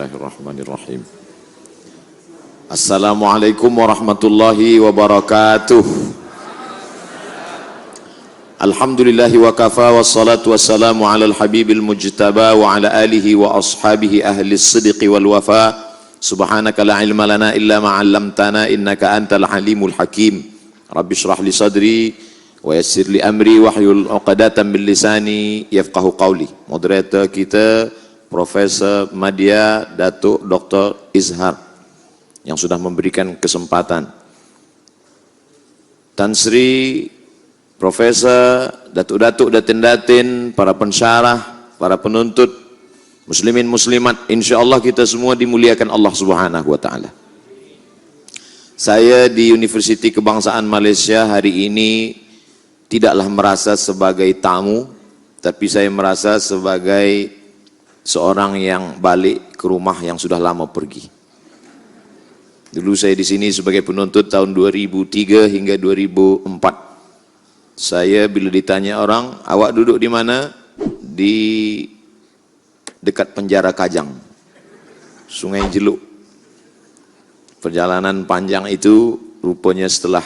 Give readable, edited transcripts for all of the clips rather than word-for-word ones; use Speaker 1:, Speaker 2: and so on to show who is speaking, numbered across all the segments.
Speaker 1: Bismillahirrahmanirrahim. Assalamualaikum warahmatullahi wabarakatuh. Alhamdulillahi wa kafa wassalatu wassalamu ala al-habibil mujtaba wa ala alihi wa ashabihi ahli as-sidqi wal wafa. Subhanaka la ilma lana illa ma 'allamtana innaka antal halimul hakim. Rabbi shrah li sadri wa yassir li amri wahlul 'uqdatam min lisani yafqahu qawli. Moderator kita Profesor Madya Datuk Dr. Izhar yang sudah memberikan kesempatan. Tan Sri, Profesor, Datuk-datuk, datin-datin, para pensyarah, para penuntut, muslimin muslimat, insyaallah kita semua dimuliakan Allah Subhanahu wa taala. Saya di Universiti Kebangsaan Malaysia hari ini tidaklah merasa sebagai tamu, tapi saya merasa sebagai seorang yang balik ke rumah yang sudah lama pergi. Dulu saya di sini sebagai penuntut tahun 2003 hingga 2004. Saya bila ditanya orang, awak duduk di mana? Di dekat penjara Kajang, Sungai Jeluk. Perjalanan panjang itu rupanya setelah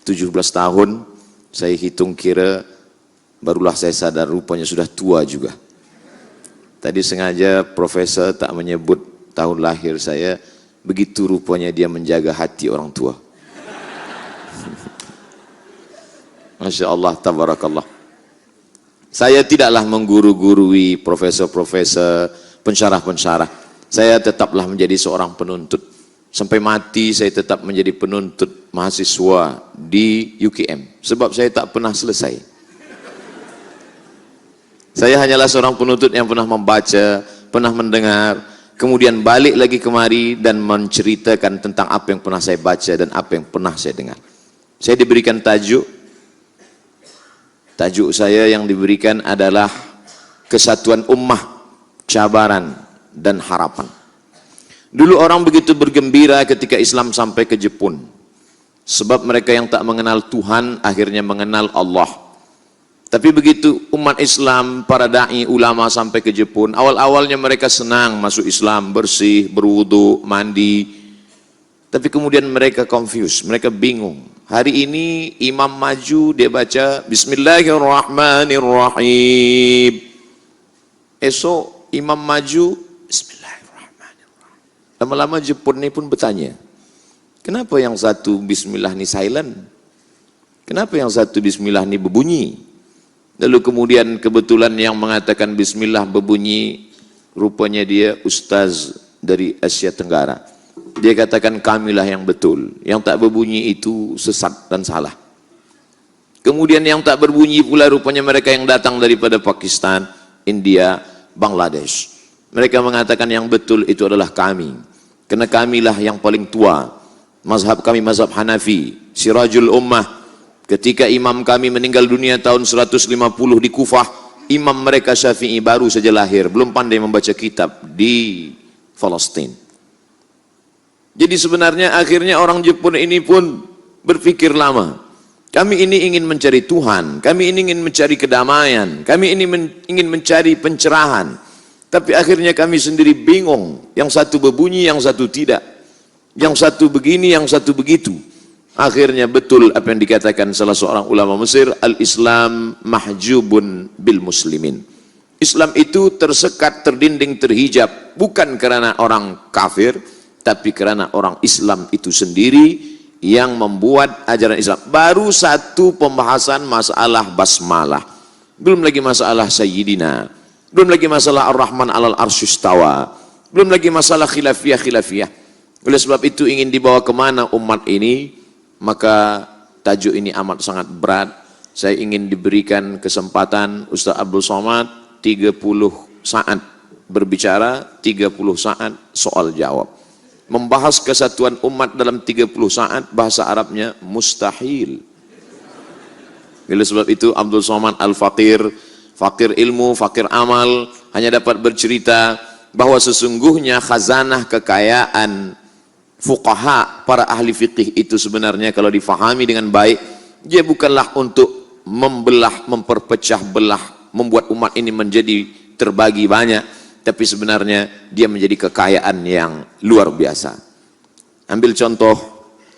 Speaker 1: 17 tahun, saya hitung kira barulah saya sadar rupanya sudah tua juga. Tadi sengaja Profesor tak menyebut tahun lahir saya, begitu rupanya dia menjaga hati orang tua. Masya Allah, tabarakallah. Saya tidaklah mengguru-gurui profesor-profesor, pensyarah-pensyarah. Saya tetaplah menjadi seorang penuntut. Sampai mati saya tetap menjadi penuntut mahasiswa di UKM. Sebab saya tak pernah selesai. Saya hanyalah seorang penuntut yang pernah membaca, pernah mendengar, kemudian balik lagi kemari dan menceritakan tentang apa yang pernah saya baca dan apa yang pernah saya dengar. Saya diberikan tajuk saya yang diberikan adalah Kesatuan Ummah, Cabaran dan Harapan. Dulu orang begitu bergembira ketika Islam sampai ke Jepun, sebab mereka yang tak mengenal Tuhan akhirnya mengenal Allah. Tapi begitu umat Islam, para da'i, ulama sampai ke Jepun, awal-awalnya mereka senang masuk Islam, bersih, berwudu, mandi. Tapi kemudian mereka confused, mereka bingung. Hari ini imam maju, dia baca Bismillahirrahmanirrahim. Esok imam maju, Bismillahirrahmanirrahim. Lama-lama Jepun ini pun bertanya, kenapa yang satu Bismillah ini silent? Kenapa yang satu Bismillah ini berbunyi? Lalu kemudian kebetulan yang mengatakan Bismillah berbunyi, rupanya dia ustaz dari Asia Tenggara. Dia katakan kamilah yang betul, yang tak berbunyi itu sesat dan salah. Kemudian yang tak berbunyi pula rupanya mereka yang datang daripada Pakistan, India, Bangladesh. Mereka mengatakan yang betul itu adalah kami, karena kamilah yang paling tua. Mazhab kami mazhab Hanafi, Sirajul Ummah. Ketika imam kami meninggal dunia tahun 150 di Kufah, imam mereka Syafi'i baru saja lahir, belum pandai membaca kitab di Palestina. Jadi sebenarnya akhirnya orang Jepun ini pun berpikir lama. Kami ini ingin mencari Tuhan, kami ini ingin mencari kedamaian, kami ini ingin mencari pencerahan. Tapi akhirnya kami sendiri bingung, yang satu berbunyi, yang satu tidak. Yang satu begini, yang satu begitu. Akhirnya betul apa yang dikatakan salah seorang ulama Mesir, al-Islam mahjubun bil muslimin. Islam itu tersekat, terdinding, terhijab, bukan karena orang kafir, tapi karena orang Islam itu sendiri yang membuat ajaran Islam. Baru satu pembahasan masalah basmalah, belum lagi masalah sayyidina, belum lagi masalah ar-Rahman alal arsyistawa, belum lagi masalah khilafiyah. Oleh sebab itu ingin dibawa kemana umat ini, maka tajuk ini amat sangat berat. Saya ingin diberikan kesempatan Ustaz Abdul Somad 30 saat berbicara, 30 saat soal jawab. Membahas kesatuan umat dalam 30 saat, bahasa Arabnya mustahil. Oleh sebab itu Abdul Somad Al-Faqir, fakir ilmu, fakir amal, hanya dapat bercerita bahwa sesungguhnya khazanah kekayaan fuqaha, para ahli fikih itu sebenarnya kalau difahami dengan baik, dia bukanlah untuk membelah, memperpecah belah, membuat umat ini menjadi terbagi banyak, tapi sebenarnya dia menjadi kekayaan yang luar biasa. Ambil contoh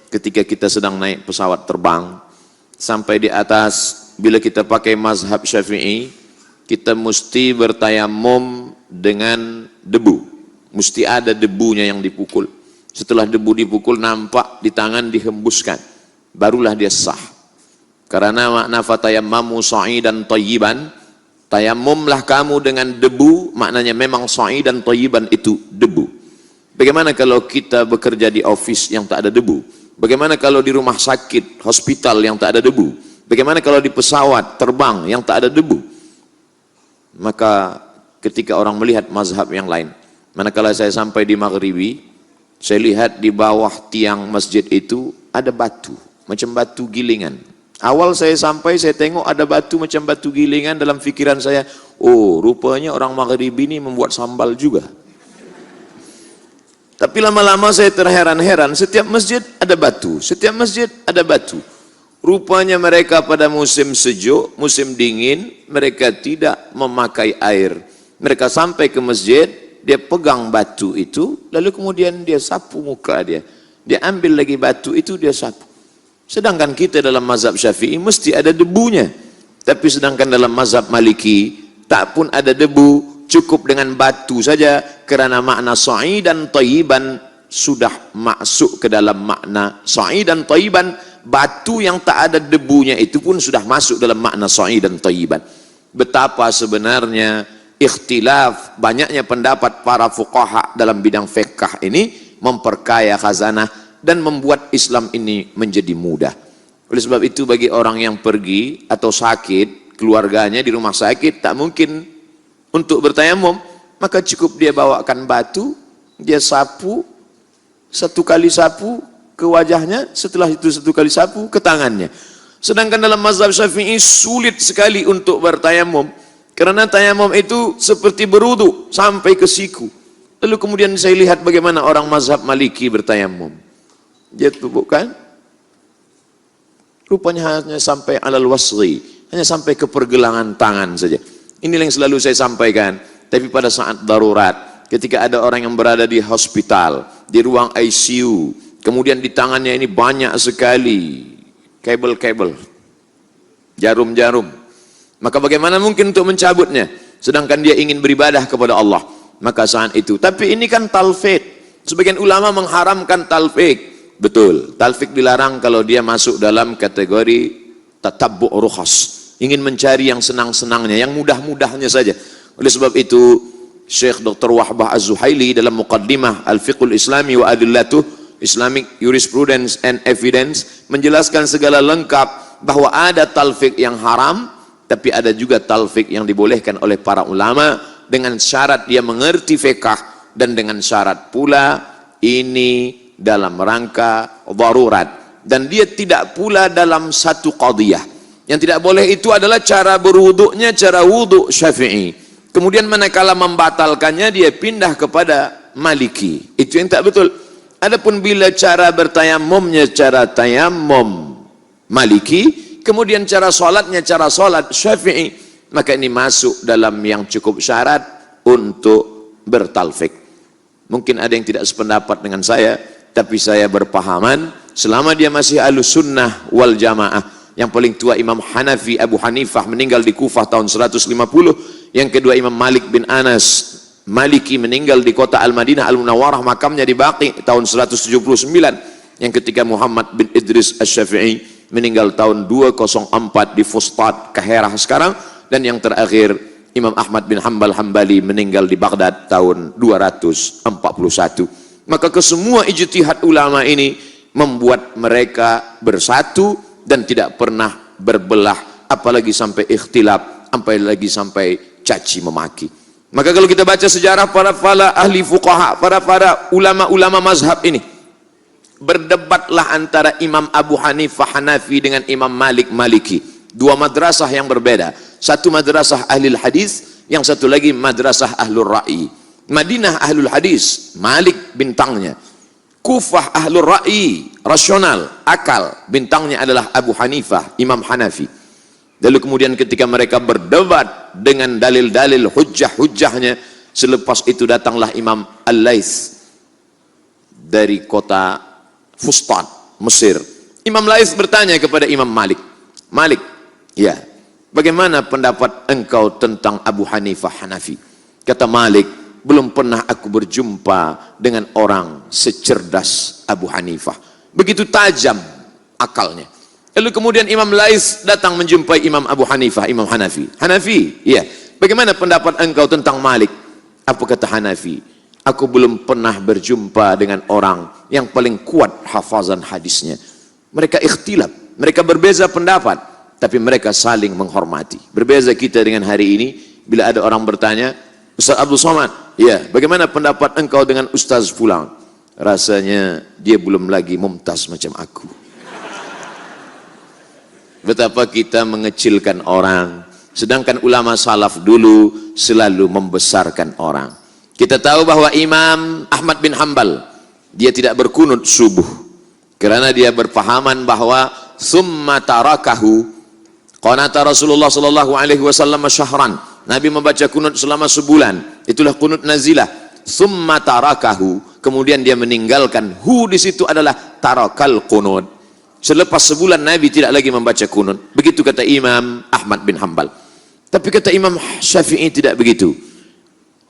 Speaker 1: ketika kita sedang naik pesawat terbang, sampai di atas, bila kita pakai mazhab Syafi'i, kita mesti bertayamum dengan debu. Mesti ada debunya yang dipukul. Setelah debu dipukul, nampak di tangan dihembuskan, barulah dia sah. Karena makna fatayammamu sa'idan thayyiban, tayamumlah kamu dengan debu, maknanya memang sa'idan thayyiban itu debu. Bagaimana kalau kita bekerja di office yang tak ada debu? Bagaimana kalau di rumah sakit, hospital yang tak ada debu? Bagaimana kalau di pesawat terbang yang tak ada debu? Maka ketika orang melihat mazhab yang lain, manakala saya sampai di Maghribi, saya lihat di bawah tiang masjid itu ada batu, macam batu gilingan. Awal saya sampai, saya tengok ada batu macam batu gilingan. Dalam fikiran saya, oh rupanya orang Maghribi ini membuat sambal juga. Tapi lama-lama saya terheran-heran, setiap masjid ada batu, setiap masjid ada batu. Rupanya mereka pada musim sejuk, musim dingin, mereka tidak memakai air. Mereka sampai ke masjid, dia pegang batu itu, lalu kemudian dia sapu muka dia. Dia ambil lagi batu itu, dia sapu. Sedangkan kita dalam mazhab Syafi'i mesti ada debunya. Tapi sedangkan dalam mazhab Maliki, tak pun ada debu, cukup dengan batu saja, kerana makna sa'idan thayyiban sudah masuk ke dalam makna sa'idan thayyiban. Batu yang tak ada debunya itu pun sudah masuk dalam makna sa'idan thayyiban. Betapa sebenarnya ikhtilaf, banyaknya pendapat para fuqaha dalam bidang fiqh ini memperkaya khazanah dan membuat Islam ini menjadi mudah. Oleh sebab itu, bagi orang yang pergi atau sakit, keluarganya di rumah sakit tak mungkin untuk bertayamum, maka cukup dia bawakan batu, dia sapu, satu kali sapu ke wajahnya, setelah itu satu kali sapu ke tangannya. Sedangkan dalam mazhab Syafi'i sulit sekali untuk bertayamum, karena tayamum itu seperti berwudu sampai ke siku. Lalu kemudian saya lihat bagaimana orang mazhab Maliki bertayamum. Dia tubuhkan, rupanya hanya sampai alal wasri, hanya sampai ke pergelangan tangan saja. Inilah yang selalu saya sampaikan. Tapi pada saat darurat, ketika ada orang yang berada di hospital, di ruang ICU, kemudian di tangannya ini banyak sekali kabel-kabel, jarum-jarum, maka bagaimana mungkin untuk mencabutnya? Sedangkan dia ingin beribadah kepada Allah. Maka saat itu, tapi ini kan talfik. Sebagian ulama mengharamkan talfik. Betul, talfik dilarang kalau dia masuk dalam kategori tatabbu' rukhas, ingin mencari yang senang-senangnya, yang mudah-mudahnya saja. Oleh sebab itu, Syekh Dr. Wahbah Az-Zuhaili dalam Muqaddimah Al-Fiqhul Islami wa Adillatuh, Islamic Jurisprudence and Evidence, menjelaskan segala lengkap bahwa ada talfik yang haram, tapi ada juga talfik yang dibolehkan oleh para ulama dengan syarat dia mengerti fiqh, dan dengan syarat pula ini dalam rangka darurat, dan dia tidak pula dalam satu qadiyah. Yang tidak boleh itu adalah cara berwuduknya, cara wuduk Syafi'i. Kemudian manakala membatalkannya, dia pindah kepada Maliki. Itu yang tak betul. Adapun bila cara bertayamumnya cara tayamum Maliki, kemudian cara solatnya cara solat Syafi'i, maka ini masuk dalam yang cukup syarat untuk bertalfik. Mungkin ada yang tidak sependapat dengan saya, tapi saya berpahaman, selama dia masih ahlus sunnah wal jamaah. Yang paling tua Imam Hanafi Abu Hanifah, meninggal di Kufah tahun 150. Yang kedua Imam Malik bin Anas Maliki, meninggal di kota Al-Madinah Al-Munawwarah, makamnya di Baqi tahun 179. Yang ketiga Muhammad bin Idris Asy-Syafi'i, meninggal tahun 204 di Fustat, Kaherah sekarang. Dan yang terakhir Imam Ahmad bin Hanbal Hambali, meninggal di Baghdad tahun 241. Maka kesemua ijtihad ulama ini membuat mereka bersatu dan tidak pernah berbelah, apalagi sampai ikhtilaf, apalagi sampai caci memaki. Maka kalau kita baca sejarah para ahli fuqaha, para ulama-ulama mazhab ini, berdebatlah antara Imam Abu Hanifah Hanafi dengan Imam Malik Maliki. Dua madrasah yang berbeda. Satu madrasah ahli hadis, yang satu lagi madrasah ahlul ra'i. Madinah ahlul hadis, Malik bintangnya. Kufah ahlul ra'i, rasional, akal, bintangnya adalah Abu Hanifah, Imam Hanafi. Lalu kemudian ketika mereka berdebat dengan dalil-dalil hujjah-hujjahnya, Selepas itu datanglah Imam Al-Laits dari kota Fustat, Mesir. Imam Laits bertanya kepada Imam Malik, Malik, ya, bagaimana pendapat engkau tentang Abu Hanifah Hanafi? Kata Malik, belum pernah aku berjumpa dengan orang secerdas Abu Hanifah. Begitu tajam akalnya. Lalu kemudian Imam Laits datang menjumpai Imam Abu Hanifah, Imam Hanafi. Hanafi, ya, bagaimana pendapat engkau tentang Malik? Apa kata Hanafi? Aku belum pernah berjumpa dengan orang yang paling kuat hafazan hadisnya. Mereka ikhtilaf, mereka berbeza pendapat, tapi mereka saling menghormati. Berbeza kita dengan hari ini, bila ada orang bertanya, Ustaz Abdul Somad, ya, bagaimana pendapat engkau dengan Ustaz Fulan? Rasanya dia belum lagi mumtaz macam aku. Betapa kita mengecilkan orang, sedangkan ulama salaf dulu selalu membesarkan orang. Kita tahu bahwa Imam Ahmad bin Hanbal, dia tidak berkunut subuh, karena dia berpahaman bahwa summa tarakahu qanata Rasulullah sallallahu alaihi wasallam syahran. Nabi membaca kunut selama sebulan, itulah kunut nazilah. Summa tarakahu, kemudian dia meninggalkan. Di situ adalah tarakal kunut. Selepas sebulan Nabi tidak lagi membaca kunut. Begitu kata Imam Ahmad bin Hanbal. Tapi kata Imam Syafi'i tidak begitu.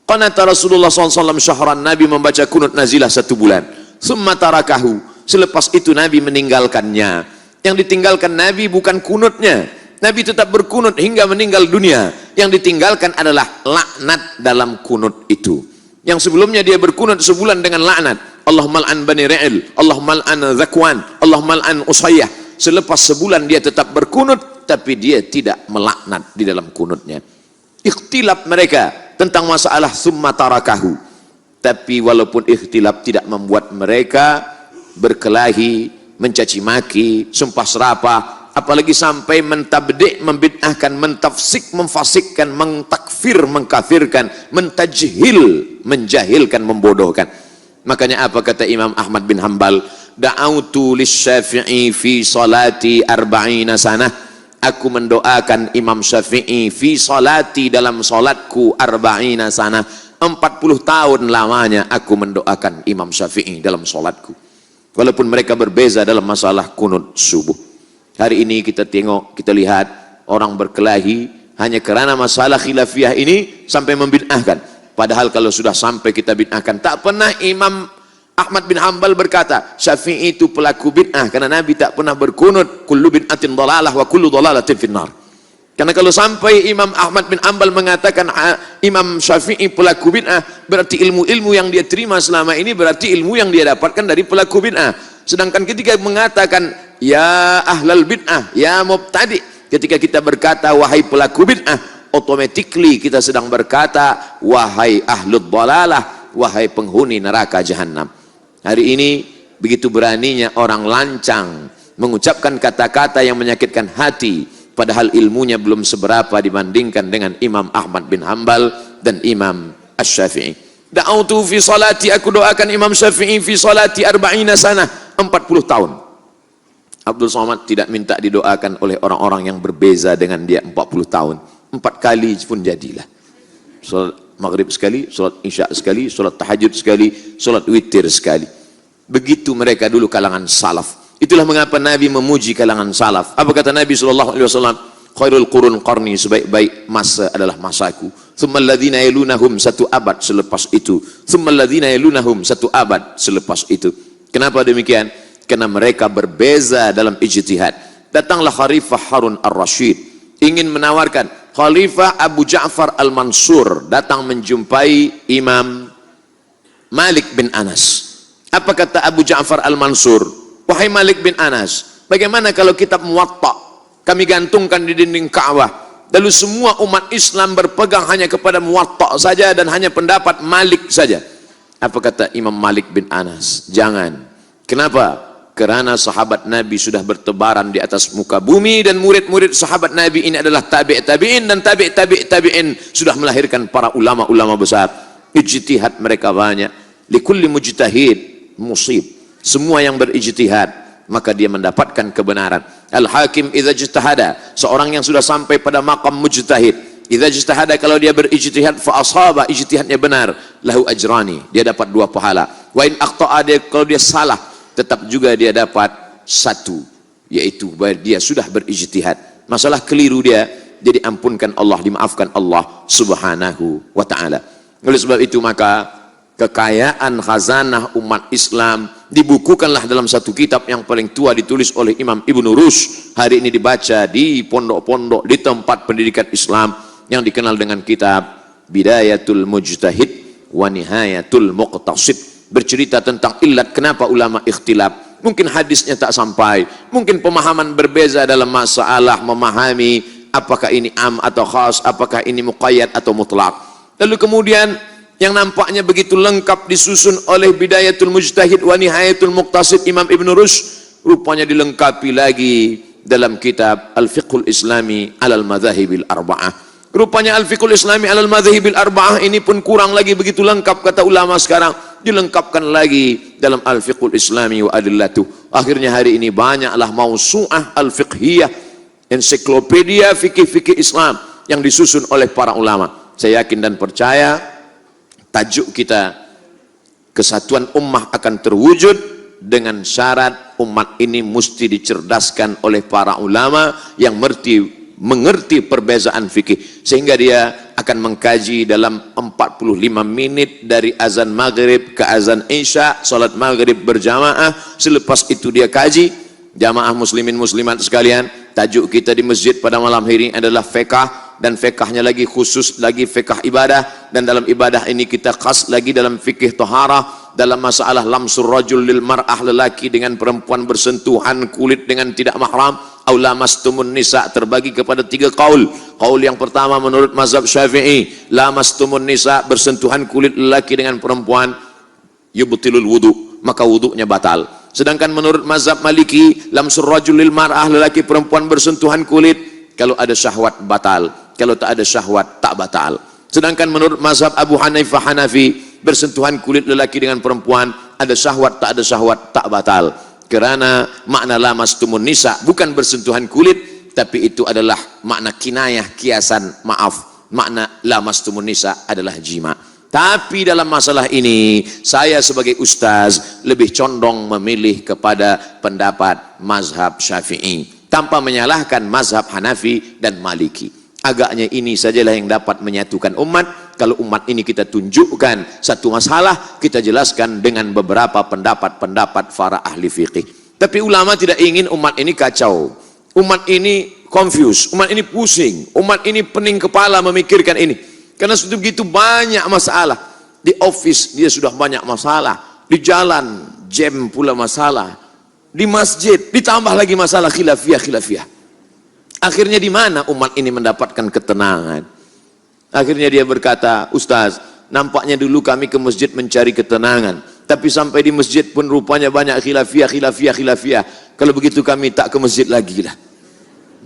Speaker 1: Qanata Rasulullah SAW syahran, Nabi membaca kunut nazilah 1 bulan. Summa tarakahu, selepas itu Nabi meninggalkannya. Yang ditinggalkan Nabi bukan kunutnya. Nabi tetap berkunut hingga meninggal dunia. Yang ditinggalkan adalah laknat dalam kunut itu. Yang sebelumnya dia berkunut sebulan dengan laknat. Allahumma al'an Bani Ra'il, Allahumma al'an Zakwan, Allahumma al'an Usayyah. Selepas sebulan dia tetap berkunut, tapi dia tidak melaknat di dalam kunutnya. Ikhtilaf mereka tentang masalah summa tarakahu. Tapi walaupun ikhtilaf tidak membuat mereka berkelahi, mencaci maki, sumpah serapah, apalagi sampai mentabdi', membid'ahkan, mentafsik, memfasikkan, mentakfir, mengkafirkan, mentajhil, menjahilkan, membodohkan. Makanya apa kata Imam Ahmad bin Hanbal? Da'autu lisyafi'i fi salati arba'ina sanah. Aku mendoakan Imam Syafi'i fi salati, dalam salatku arba'ina sanah. 40 tahun lamanya aku mendoakan Imam Syafi'i dalam salatku. Walaupun mereka berbeza dalam masalah kunut subuh. Hari ini kita tengok, kita lihat orang berkelahi hanya kerana masalah khilafiyah ini sampai membid'ahkan. Padahal kalau sudah sampai kita bid'ahkan, tak pernah Imam Ahmad bin Hanbal berkata Syafi'i itu pelaku bid'ah, karena Nabi tak pernah berkunut kullu bid'atin dhalalah wa kullu dhalalatin finnar. Karena kalau sampai Imam Ahmad bin Hanbal mengatakan Imam Syafi'i pelaku bid'ah, berarti ilmu-ilmu yang dia terima selama ini berarti ilmu yang dia dapatkan dari pelaku bid'ah. Sedangkan ketika mengatakan ya ahlal bid'ah, ya mubtadi', ketika kita berkata wahai pelaku bid'ah, automatically kita sedang berkata wahai ahlud dhalalah, wahai penghuni neraka jahanam. Hari ini begitu beraninya orang lancang mengucapkan kata-kata yang menyakitkan hati, padahal ilmunya belum seberapa dibandingkan dengan Imam Ahmad bin Hanbal dan Imam Asy-Syafi'i. Da'autu fi salati, aku doakan Imam Syafi'i fi salati arba'ina sanah, 40 tahun. Abdul Somad tidak minta didoakan oleh orang-orang yang berbeza dengan dia 40 tahun. 4 kali pun jadilah. Salat maghrib sekali, salat isya sekali, salat tahajud sekali, salat witir sekali. Begitu mereka dulu kalangan salaf. Itulah mengapa Nabi memuji kalangan salaf. Apa kata Nabi SAW? Khairul qurun qarni, sebaik-baik masa adalah masaku. Tsummal ladzina yalunahum, 1 abad selepas itu. Tsummal ladzina yalunahum, 1 abad selepas itu. Kenapa demikian? Karena mereka berbeza dalam ijtihad. Datanglah Khalifah Harun ar-Rasyid ingin menawarkan. Khalifah Abu Ja'far al-Mansur datang menjumpai Imam Malik bin Anas. Apa kata Abu Ja'far al-Mansur? Wahai Malik bin Anas, bagaimana kalau kitab Muwatta kami gantungkan di dinding Ka'bah, lalu semua umat Islam berpegang hanya kepada Muwatta saja dan hanya pendapat Malik saja? Apa kata Imam Malik bin Anas? Jangan. Kenapa? Kerana sahabat Nabi sudah bertebaran di atas muka bumi, dan murid-murid sahabat Nabi ini adalah tabi'in, dan tabi'in sudah melahirkan para ulama-ulama besar. Ijtihad mereka banyak. Likulli mujtahid musib. Semua yang berijtihad maka dia mendapatkan kebenaran. Al-hakim idza ijtahada, seorang yang sudah sampai pada maqam mujtahid, Idza ijtahada, kalau dia berijtihad fa asaba, ijtihadnya benar, lahu ajrani, dia dapat 2 pahala. Wa in akhta'a, kalau dia salah, tetap juga dia dapat 1, yaitu dia sudah berijtihad. Masalah keliru dia diampunkan Allah, dimaafkan Allah Subhanahu wa taala. Oleh sebab itu maka kekayaan khazanah umat Islam dibukukanlah dalam satu kitab yang paling tua, ditulis oleh Imam Ibnu Rushd, hari ini dibaca di pondok-pondok, di tempat pendidikan Islam, yang dikenal dengan kitab Bidayatul Mujtahid wa Nihayatul Muqtasid, bercerita tentang illat kenapa ulama ikhtilaf. Mungkin hadisnya tak sampai, mungkin pemahaman berbeza dalam masalah memahami apakah ini am atau khas, apakah ini muqayyad atau mutlak. Lalu kemudian yang nampaknya begitu lengkap disusun oleh Bidayatul Mujtahid wa Nihayatul Muqtasid Imam Ibnu Rushd, rupanya dilengkapi lagi dalam kitab Al-Fiqhul Islami alal Madzahibil Arba'ah. Rupanya Al-Fiqhul Islami alal Madzahibil Arba'ah ini pun kurang lagi begitu lengkap, kata ulama sekarang, dilengkapkan lagi dalam Al-Fiqhul Islami wa adillatuh. Akhirnya hari ini banyaklah mausu'ah al-fiqhiyah, ensiklopedia fikih-fikih Islam yang disusun oleh para ulama. Saya yakin dan percaya tajuk kita, kesatuan ummah, akan terwujud dengan syarat umat ini mesti dicerdaskan oleh para ulama yang mengerti perbezaan fikih, sehingga dia akan mengkaji dalam 45 menit dari azan maghrib ke azan isya, salat maghrib berjamaah. Selepas itu dia kaji. Jamaah muslimin muslimat sekalian, tajuk kita di masjid pada malam hari ini adalah fiqh, dan fiqhnya lagi khusus lagi fiqh ibadah, dan dalam ibadah ini kita khas lagi dalam fikih taharah, dalam masalah lamsur rajul lil mar'ah, lelaki dengan perempuan bersentuhan kulit dengan tidak mahram, au lamastumun nisa, terbagi kepada 3 qaul. Qaul yang pertama menurut mazhab Syafi'i, lamastumun nisa, bersentuhan kulit lelaki dengan perempuan, yubtilul wudu, maka wudunya batal. Sedangkan menurut mazhab Maliki, lamsur rajul lil mar'ah, lelaki perempuan bersentuhan kulit, kalau ada syahwat batal, kalau tak ada syahwat tak batal. Sedangkan menurut mazhab Abu Hanifah Hanafi, bersentuhan kulit lelaki dengan perempuan, ada syahwat tak ada syahwat tak batal. Kerana makna lamastumun nisa bukan bersentuhan kulit, tapi itu adalah makna kinayah, kiasan, maaf, makna lamastumun nisa adalah jima. Tapi dalam masalah ini, saya sebagai ustaz lebih condong memilih kepada pendapat mazhab Syafi'i, tanpa menyalahkan mazhab Hanafi dan Maliki. Agaknya ini sajalah yang dapat menyatukan umat. Kalau umat ini kita tunjukkan satu masalah, kita jelaskan dengan beberapa pendapat-pendapat para ahli fikih. Tapi ulama tidak ingin umat ini kacau, umat ini confused, umat ini pusing, umat ini pening kepala memikirkan ini. Karena sudah begitu banyak masalah. Di office dia sudah banyak masalah, di jalan jam pula masalah, di masjid ditambah lagi masalah khilafiyah. Akhirnya di mana umat ini mendapatkan ketenangan? Akhirnya dia berkata, Ustaz, nampaknya dulu kami ke masjid mencari ketenangan, tapi sampai di masjid pun rupanya banyak khilafiyah. Kalau begitu kami tak ke masjid lagi lah.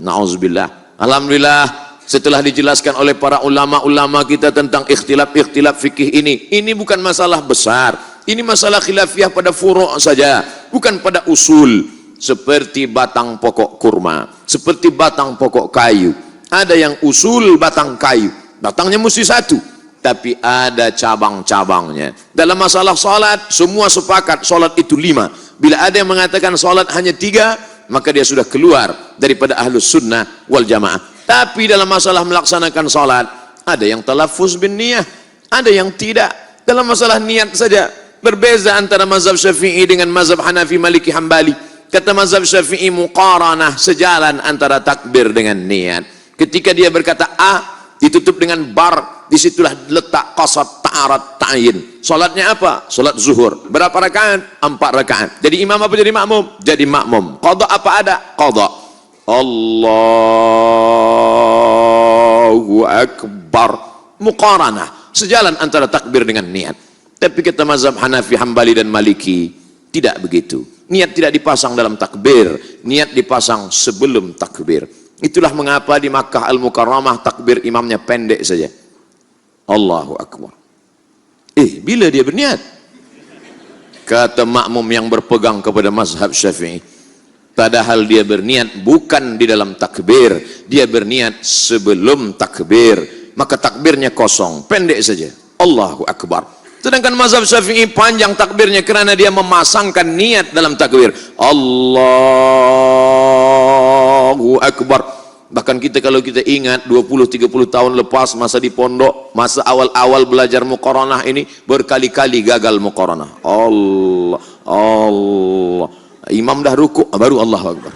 Speaker 1: Na'udzubillah. Alhamdulillah, setelah dijelaskan oleh para ulama-ulama kita tentang ikhtilaf fikih ini bukan masalah besar. Ini masalah khilafiyah pada furu' saja, bukan pada usul. Seperti batang pokok kurma, seperti batang pokok kayu. Ada yang usul batang kayu, batangnya mesti satu, tapi ada cabang-cabangnya. Dalam masalah salat, semua sepakat salat itu 5. Bila ada yang mengatakan salat hanya 3, maka dia sudah keluar daripada ahlus sunnah wal jamaah. Tapi dalam masalah melaksanakan salat, ada yang talaffuz bin niyah, ada yang tidak. Dalam masalah niat saja berbeza antara mazhab Syafi'i dengan mazhab Hanafi, Maliki, Hambali. Kata mazhab Syafi'i muqaranah, sejalan antara takbir dengan niat. Ketika dia berkata A ditutup dengan bar, disitulah letak qasad, ta'arat, ta'yin. Salatnya apa? Salat zuhur. Berapa rakaat? 4 rakaat. Jadi imam apa jadi makmum? Jadi makmum. Qadha apa ada? Qadha. Allahu Akbar. Muqaranah, sejalan antara takbir dengan niat. Tapi kata mazhab Hanafi, Hambali dan Maliki, tidak begitu. Niat tidak dipasang dalam takbir, niat dipasang sebelum takbir. Itulah mengapa di Makkah Al-Mukarramah takbir imamnya pendek saja. Allahu Akbar. Bila dia berniat? Kata makmum yang berpegang kepada mazhab Syafi'i, Padahal dia berniat bukan di dalam takbir, dia berniat sebelum takbir, maka takbirnya kosong, pendek saja, Allahu Akbar. Sedangkan mazhab Syafi'i panjang takbirnya karena dia memasangkan niat dalam takbir, Allahu Akbar. Bahkan kita kalau kita ingat 20-30 tahun lepas masa di pondok, masa awal-awal belajar muqaranah ini, berkali-kali gagal muqaranah. Allah, imam dah rukuk baru Allahu Akbar.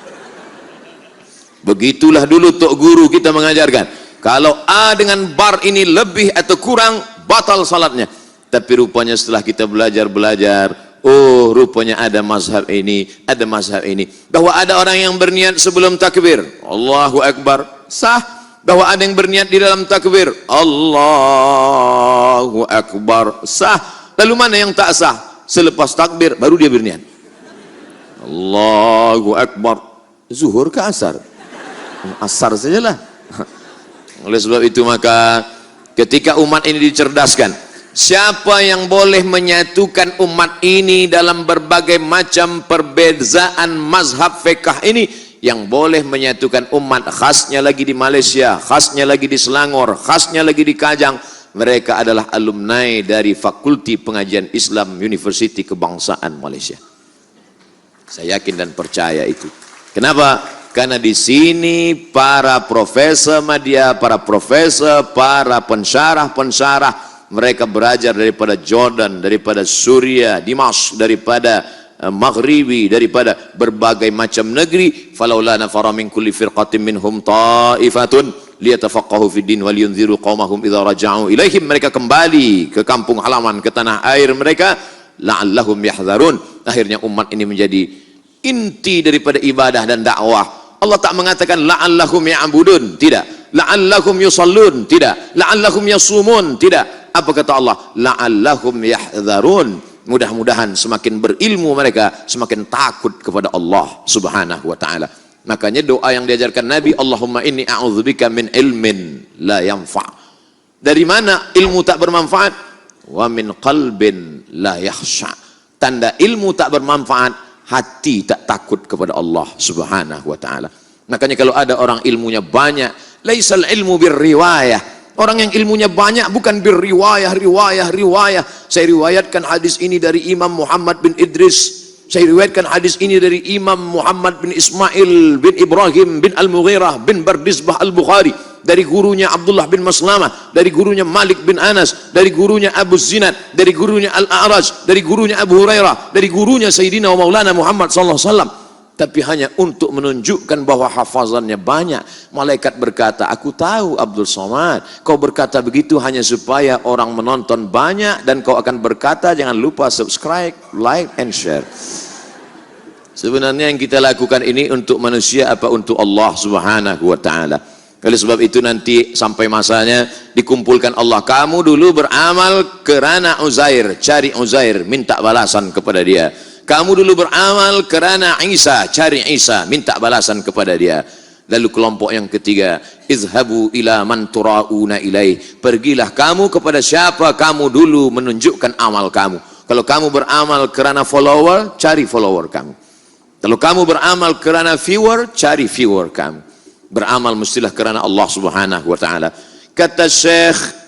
Speaker 1: Begitulah dulu tok guru kita mengajarkan, kalau A dengan bar ini lebih atau kurang, batal salatnya. Tapi rupanya setelah kita belajar, oh rupanya ada mazhab ini, ada mazhab ini, bahwa ada orang yang berniat sebelum takbir, Allahu Akbar, sah. Bahwa ada yang berniat di dalam takbir, Allahu Akbar, sah. Lalu mana yang tak sah? Selepas takbir baru dia berniat, Allahu Akbar. Zuhur ke asar? Asar sajalah. Oleh sebab itu maka ketika umat ini dicerdaskan, siapa yang boleh menyatukan umat ini dalam berbagai macam perbezaan mazhab fiqh ini, yang boleh menyatukan umat, khasnya lagi di Malaysia, khasnya lagi di Selangor, khasnya lagi di Kajang, mereka adalah alumni dari Fakulti Pengajian Islam Universiti Kebangsaan Malaysia. Saya yakin dan percaya itu. Kenapa? Karena di sini para profesor media, para profesor, para pensyarah, mereka belajar daripada Jordan, daripada Suria, Dimash, daripada Maghribi, daripada berbagai macam negeri. Falaula nafara min kulli firqatin minhum ta'ifatun liyatafaqahu fid din wal yunziru qaumahum idza raja'u ilaihim. Mereka kembali ke kampung halaman, ke tanah air mereka, la'allahum yahdharun. Akhirnya umat ini menjadi inti daripada ibadah dan dakwah. Allah tak mengatakan la'allahum ya'budun, tidak. La'allahum yusallun, tidak. La'allahum yasumun, tidak. Apa kata Allah? La'allahum yahdharun. Mudah-mudahan semakin berilmu mereka, semakin takut kepada Allah Subhanahu wa taala. Makanya doa yang diajarkan Nabi, Allahumma inni a'udzubika min ilmin la yanfa'. Dari mana ilmu tak bermanfaat? Wa min qalbin la yakhsha'. Tanda ilmu tak bermanfaat, hati tak takut kepada Allah Subhanahu wa taala. Makanya kalau ada orang ilmunya banyak, laisal ilmu birriwayah. Orang yang ilmunya banyak bukan birriwayah, riwayah. Saya riwayatkan hadis ini dari Imam Muhammad bin Idris. Saya riwayatkan hadis ini dari Imam Muhammad bin Ismail bin Ibrahim bin Al-Mughirah bin Bardizbah Al-Bukhari, dari gurunya Abdullah bin Maslamah, dari gurunya Malik bin Anas, dari gurunya Abu Zinad, dari gurunya Al-A'raj, dari gurunya Abu Hurairah, dari gurunya Sayyidina wa Maulana Muhammad sallallahu alaihi wasallam. Tapi hanya untuk menunjukkan bahwa hafazannya banyak. Malaikat berkata, aku tahu Abdul Somad, kau berkata begitu hanya supaya orang menonton banyak, dan kau akan berkata jangan lupa subscribe, like and share. Sebenarnya yang kita lakukan ini untuk manusia apa untuk Allah Subhanahu wa taala. Oleh sebab itu nanti sampai masanya dikumpulkan Allah, kamu dulu beramal kerana Uzair, cari Uzair, minta balasan kepada dia. Kamu dulu beramal kerana Isa, cari Isa, minta balasan kepada dia. Lalu kelompok yang ketiga, izhabu ila man turauna ilaih. Pergilah kamu kepada siapa kamu dulu menunjukkan amal kamu. Kalau kamu beramal kerana follower, cari follower kamu. Kalau kamu beramal kerana viewer, cari viewer kamu. Beramal mestilah kerana Allah Subhanahu wa taala. Kata Syekh,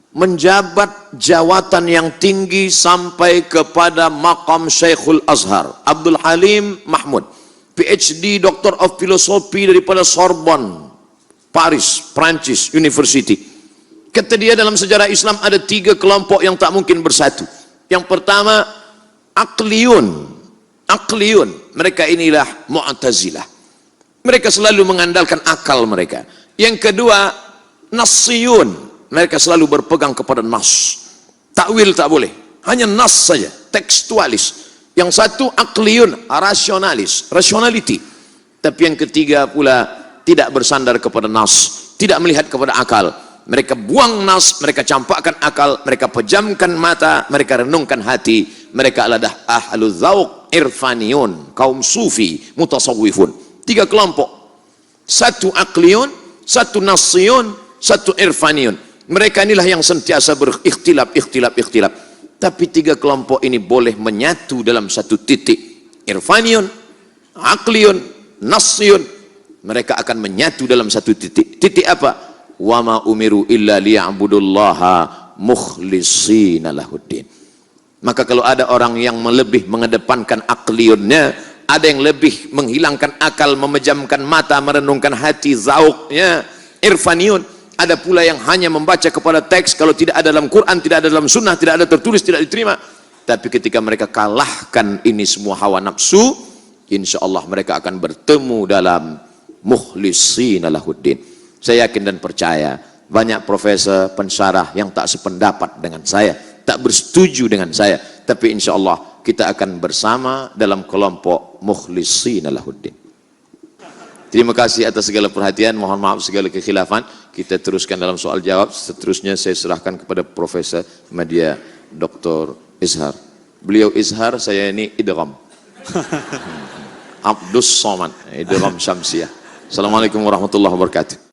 Speaker 1: menjabat jawatan yang tinggi sampai kepada maqam Syekhul Azhar, Abdul Halim Mahmud, PhD Doctor of Philosophy daripada Sorbonne, Paris, Prancis University. Kata dia, dalam sejarah Islam ada 3 kelompok yang tak mungkin bersatu. Yang pertama, Aqliyun. Mereka inilah Mu'tazilah. Mereka selalu mengandalkan akal mereka. Yang kedua, Nassiyun. Mereka selalu berpegang kepada nas. Takwil tak boleh, hanya nas saja, tekstualis. Yang satu Aqliyun, rasionalis, rationality. Tapi yang ketiga pula tidak bersandar kepada nas, tidak melihat kepada akal. Mereka buang nas, mereka campakkan akal, mereka pejamkan mata, mereka renungkan hati. Mereka adalah ahlul dzauq, irfaniyun, kaum sufi, mutasawwifun. 3 kelompok. Satu Aqliyun, satu Nassiyun, satu irfaniyun. Mereka inilah yang sentiasa berikhtilaf. Tapi 3 kelompok ini boleh menyatu dalam satu titik. Irfaniyun, aqliyun, nasyun. Mereka akan menyatu dalam satu titik. Titik apa? Wa ma umiru illa liya'budullaha mukhlishina lahuddin. Maka kalau ada orang yang lebih mengedepankan akliyunnya, ada yang lebih menghilangkan akal, memejamkan mata, merenungkan hati, zauqnya, irfaniun. Ada pula yang hanya membaca kepada teks, kalau tidak ada dalam Quran, tidak ada dalam sunnah, tidak ada tertulis, tidak diterima. Tapi ketika mereka kalahkan ini semua hawa nafsu, insya Allah mereka akan bertemu dalam mukhlishina lahuddin. Saya yakin dan percaya banyak profesor pensyarah yang tak sependapat dengan saya, tak bersetuju dengan saya, tapi insya Allah kita akan bersama dalam kelompok mukhlishina lahuddin. Terima kasih atas segala perhatian, mohon maaf segala kekhilafan. Kita teruskan dalam soal jawab. Seterusnya saya serahkan kepada Profesor Media Dr. Izhar. Beliau Izhar, saya ini idgham. Abdus Somad, idgham Syamsiah. Assalamualaikum warahmatullahi wabarakatuh.